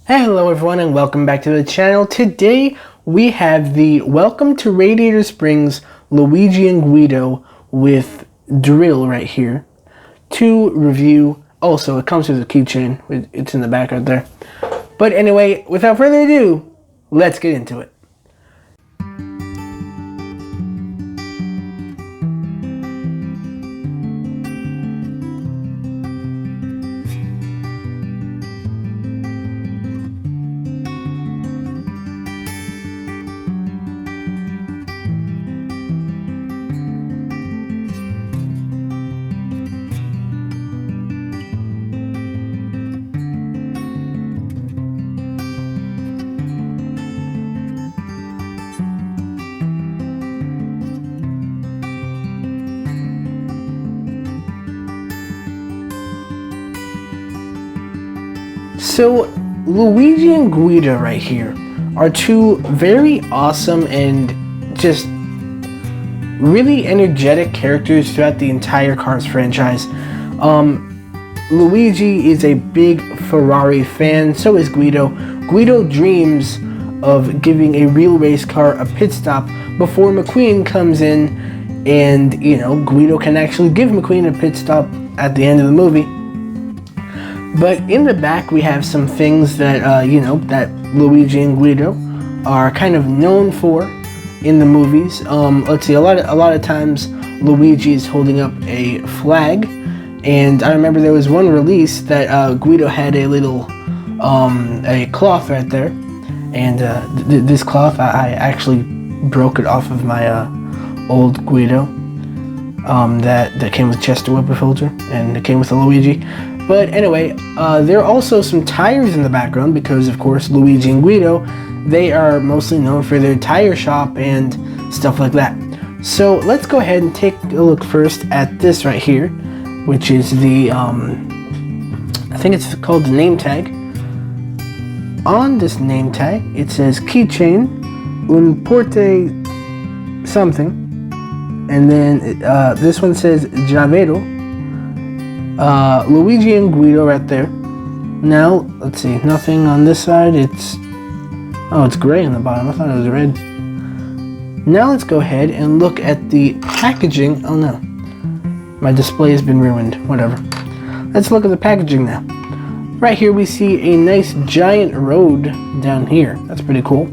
Hello everyone and welcome back to the channel. Today we have the Welcome to Radiator Springs Luigi and Guido with Drill right here to review. Also, it comes with a keychain. It's in the back right there. But anyway, without further ado, let's get into it. So, Luigi and Guido right here are two very awesome and just really energetic characters throughout the entire Cars franchise. Luigi is a big Ferrari fan, so is Guido. Guido dreams of giving a real race car a pit stop before McQueen comes in, and Guido can actually give McQueen a pit stop at the end of the movie. But in the back, we have some things that, that Luigi and Guido are kind of known for in the movies. Let's see, a lot of times Luigi is holding up a flag, and I remember there was one release that Guido had a little, a cloth right there, and this cloth, I actually broke it off of my old Guido that came with Chester Whipper filter, and it came with a Luigi. But anyway, there are also some tires in the background because, of course, Luigi and Guido, they are mostly known for their tire shop and stuff like that. So let's go ahead and take a look first at this right here, which is the, I think it's called the name tag. On this name tag, it says keychain, Unported something, and then this one says Javero. Luigi and Guido right there. Now, let's see, nothing on this side. It's gray on the bottom. I thought it was red. Now let's go ahead and look at the packaging. Oh no, my display has been ruined. Whatever. Let's look at the packaging now. Right here we see a nice giant road down here. That's pretty cool.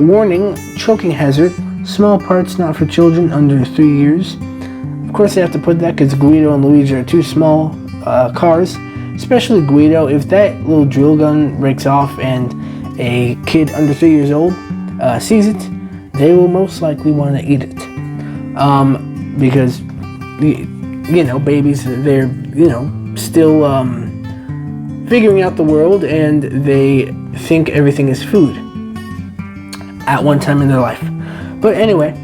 Warning, choking hazard. Small parts not for children under 3 years. Of course they have to put that because Guido and Luigi are two small cars, especially Guido. If that little drill gun breaks off and a kid under 3 years old sees it, they will most likely want to eat it. Because, babies, they're, still figuring out the world, and they think everything is food at one time in their life. But anyway,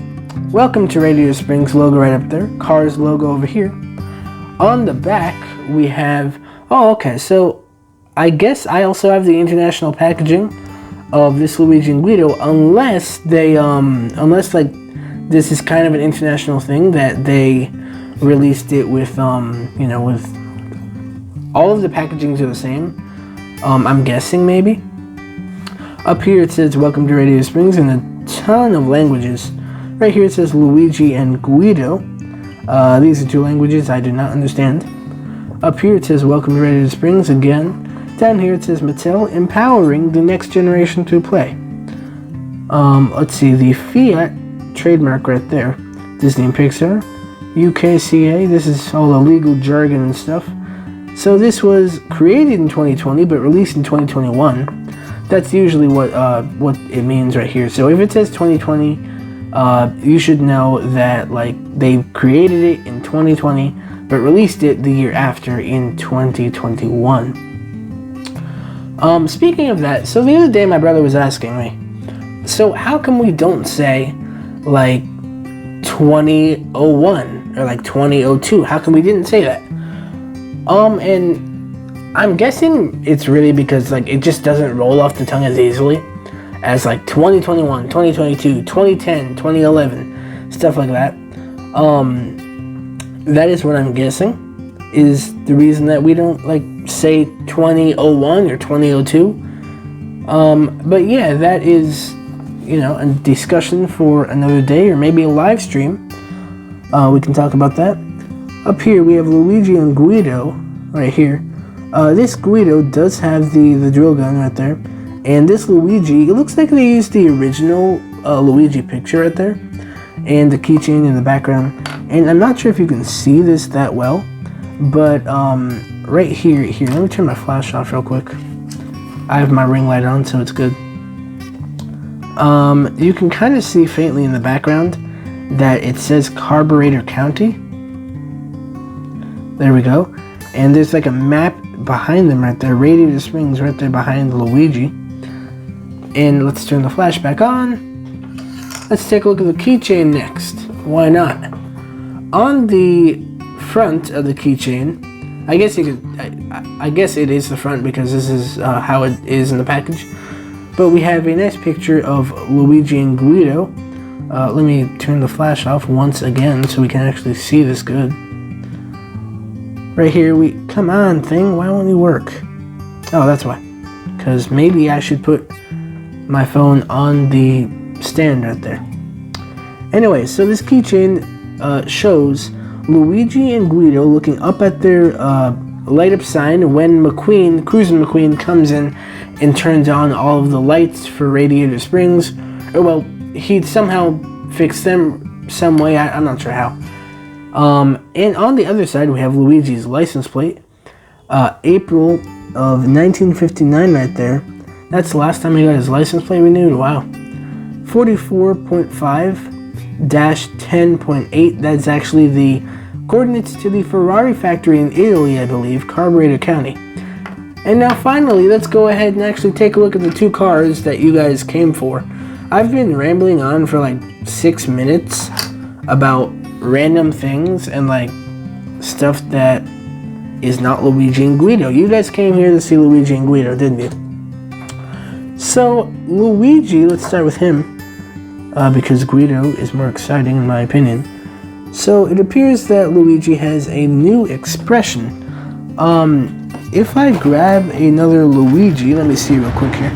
Welcome to Radiator Springs logo right up there. Cars logo over here. On the back, we have... Oh, okay. So, I guess I also have the international packaging of this Luigi and Guido, unless they, unless, like, this is kind of an international thing that they released it with, with... All of the packagings are the same. I'm guessing, maybe. Up here, it says, Welcome to Radiator Springs in a ton of languages. Right here it says Luigi and Guido. These are two languages I do not understand. Up here it says Welcome to Radiator Springs again. Down here it says Mattel, empowering the next generation to play. Let's see, the Fiat trademark right there. Disney and Pixar. UKCA, this is all the legal jargon and stuff. So this was created in 2020 but released in 2021. That's usually what it means right here. So if it says 2020, you should know that they created it in 2020 but released it the year after in 2021. Speaking of that, so the other day my brother was asking me, so how come we don't say 2001 or 2002? How come we didn't say that? And I'm guessing it's really because it just doesn't roll off the tongue as easily as 2021, 2022, 2010, 2011, stuff like that. That is what I'm guessing is the reason that we don't say 2001 or 2002. But yeah, that is, a discussion for another day, or maybe a live stream. We can talk about that. Up here we have Luigi and Guido right here. This Guido does have the drill gun right there, and this Luigi, it looks like they used the original Luigi picture right there, and the keychain in the background. And I'm not sure if you can see this that well, but right here, let me turn my flash off real quick. I have my ring light on, so it's good. You can kind of see faintly in the background that it says Carburetor County. There we go. And there's like a map behind them right there. Radiator Springs right there behind Luigi. And let's turn the flash back on. Let's take a look at the keychain next. Why not? On the front of the keychain, I guess it is the front because this is how it is in the package. But we have a nice picture of Luigi and Guido. Let me turn the flash off once again so we can actually see this good. Right here, come on thing, why won't you work? Oh, that's why. Because maybe I should put my phone on the stand right there. Anyway, so this keychain shows Luigi and Guido looking up at their light up sign when Cruising McQueen comes in and turns on all of the lights for Radiator Springs. Or well, he somehow fixed them some way, I'm not sure how. And on the other side we have Luigi's license plate. April of 1959 right there. That's the last time he got his license plate renewed. Wow. 44.5-10.8. That's actually the coordinates to the Ferrari factory in Italy, I believe, Carburetor County. And now finally, let's go ahead and actually take a look at the two cars that you guys came for. I've been rambling on for like 6 minutes about random things and like stuff that is not Luigi and Guido. You guys came here to see Luigi and Guido, didn't you? So Luigi, let's start with him because Guido is more exciting in my opinion. So it appears that Luigi has a new expression. If I grab another Luigi, let me see real quick here.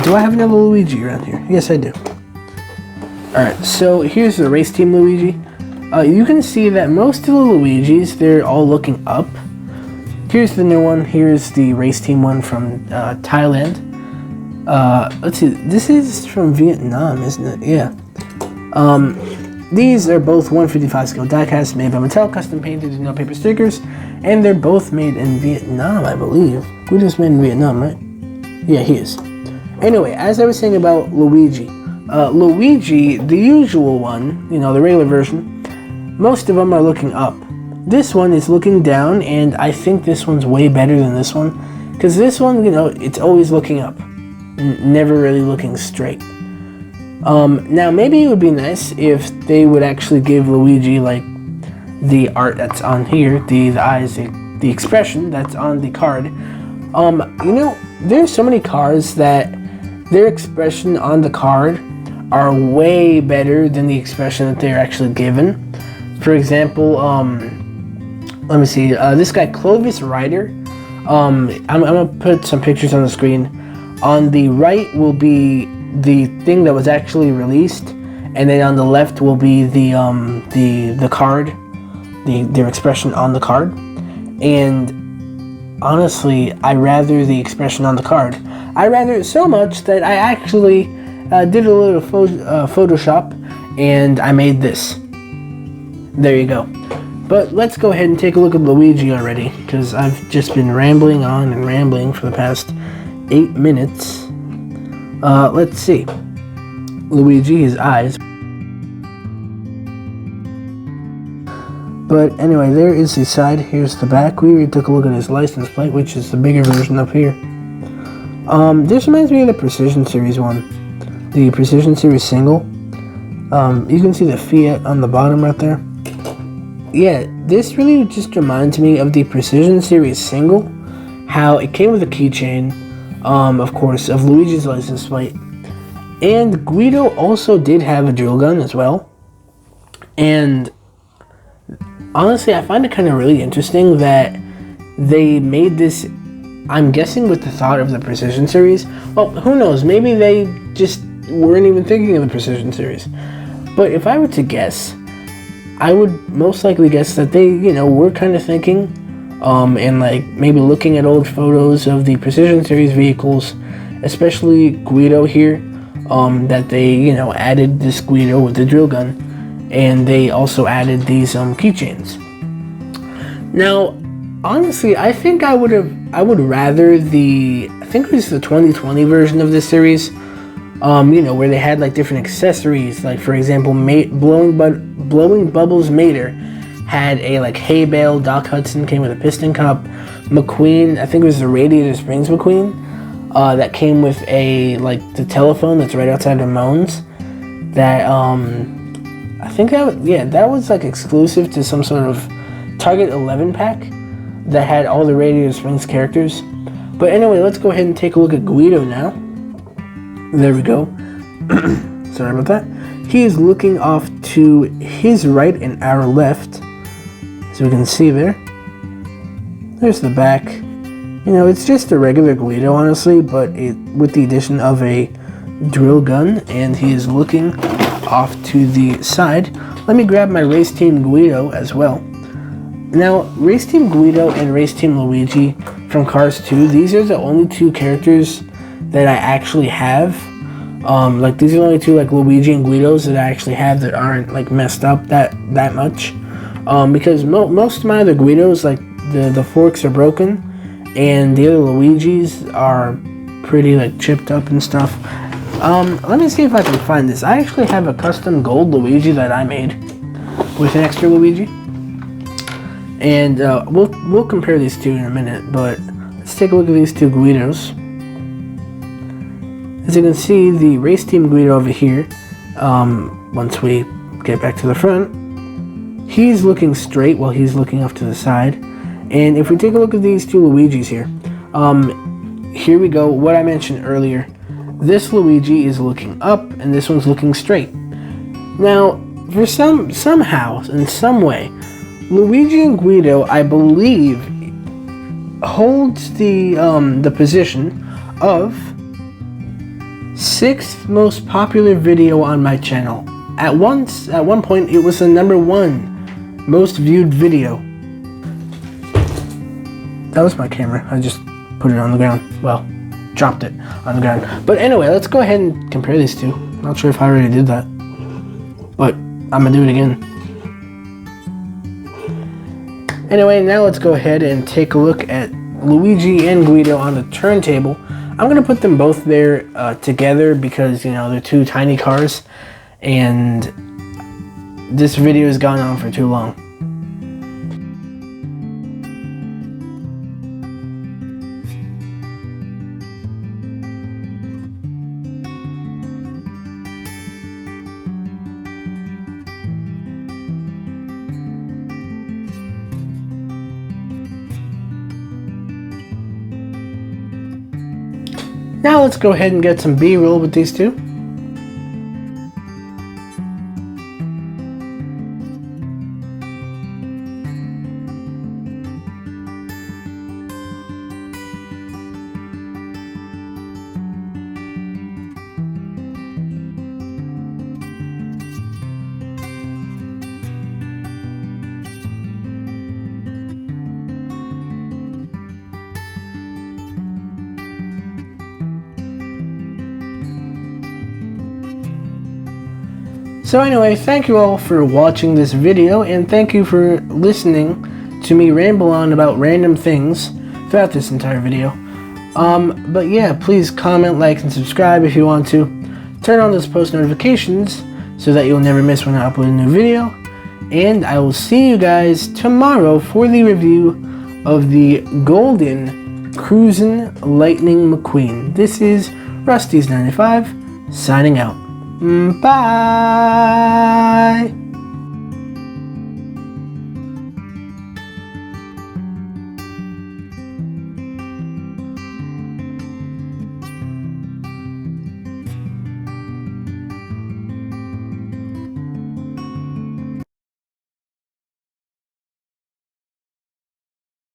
Do I have another Luigi around here? Yes, I do. Alright, so here's the race team Luigi. You can see that most of the Luigis, they're all looking up. Here's the new one. Here's the race team one from Thailand. Let's see. This is from Vietnam, isn't it? Yeah. These are both 155 scale diecast made by Mattel, custom painted in no paper stickers, and they're both made in Vietnam, I believe. Guido's made in Vietnam, right? Yeah, he is. Anyway, as I was saying about Luigi. Luigi, the usual one, the regular version, most of them are looking up. This one is looking down, and I think this one's way better than this one. Because this one, it's always looking up. Never really looking straight. Now, maybe it would be nice if they would actually give Luigi, like, the art that's on here, the eyes, the expression that's on the card. There's so many cards that their expression on the card are way better than the expression that they're actually given. For example, let me see, this guy, Clovis Rider, I'm gonna put some pictures on the screen. On the right will be the thing that was actually released, and then on the left will be the card, their expression on the card. And honestly, I rather the expression on the card. I rather it so much that I actually did a little Photoshop, and I made this. There you go. But let's go ahead and take a look at Luigi already, because I've just been rambling on and rambling for the past 8 minutes. Let's see. Luigi, his eyes. But anyway, there is the side. Here's the back. We already took a look at his license plate, which is the bigger version up here. This reminds me of the Precision Series one. The Precision Series single. You can see the Fiat on the bottom right there. Yeah, this really just reminds me of the Precision Series single. How it came with a keychain, of course, of Luigi's license plate. And Guido also did have a drill gun as well. And honestly, I find it kind of really interesting that they made this I'm guessing with the thought of the Precision series. Well, who knows? Maybe they just weren't even thinking of the Precision series. But if I were to guess, I would most likely guess that they, were kind of thinking, and like maybe looking at old photos of the Precision series vehicles, especially Guido here, that they, added this Guido with the drill gun, and they also added these keychains. Now, honestly, I think I would rather I think it was the 2020 version of this series, where they had like different accessories, like for example, Blowing Bubbles Mater had a like hay bale, Doc Hudson came with a piston cup, McQueen, I think it was the Radiator Springs McQueen, that came with the telephone that's right outside of Moan's, that I think that was like exclusive to some sort of Target 11 pack that had all the Radiator Springs characters. But anyway, let's go ahead and take a look at Guido now. There we go. Sorry about that. He is looking off to his right and our left, as we can see there. There's the back. It's just a regular Guido, honestly, but with the addition of a drill gun, and he is looking off to the side. Let me grab my Race Team Guido as well. Now, Race Team Guido and Race Team Luigi from Cars 2, these are the only two characters that I actually have. These are the only two like Luigi and Guidos that I actually have that aren't like messed up that much. Because most of my other Guidos, like the forks are broken, and the other Luigis are pretty like chipped up and stuff. Let me see if I can find this. I actually have a custom gold Luigi that I made with an extra Luigi. And we'll compare these two in a minute, but let's take a look at these two Guidos. As you can see, the Race Team Guido over here, once we get back to the front, he's looking straight while he's looking off to the side. And if we take a look at these two Luigis here, here we go, what I mentioned earlier. This Luigi is looking up, and this one's looking straight. Now, for somehow, in some way, Luigi and Guido, I believe, holds the position of 6th most popular video on my channel. At one point, it was the #1 most viewed video. That was my camera. I just put it on the ground. Well, dropped it on the ground. But anyway, let's go ahead and compare these two. Not sure if I already did that, but I'm gonna do it again. Anyway, now let's go ahead and take a look at Luigi and Guido on the turntable. I'm going to put them both there together because, they're two tiny cars, and this video has gone on for too long. Now let's go ahead and get some B-roll with these two. So anyway, thank you all for watching this video, and thank you for listening to me ramble on about random things throughout this entire video. But yeah, please comment, like, and subscribe if you want to. Turn on those post notifications so that you'll never miss when I upload a new video. And I will see you guys tomorrow for the review of the Golden Cruisin' Lightning McQueen. This is Rusty's95 signing out. Bye!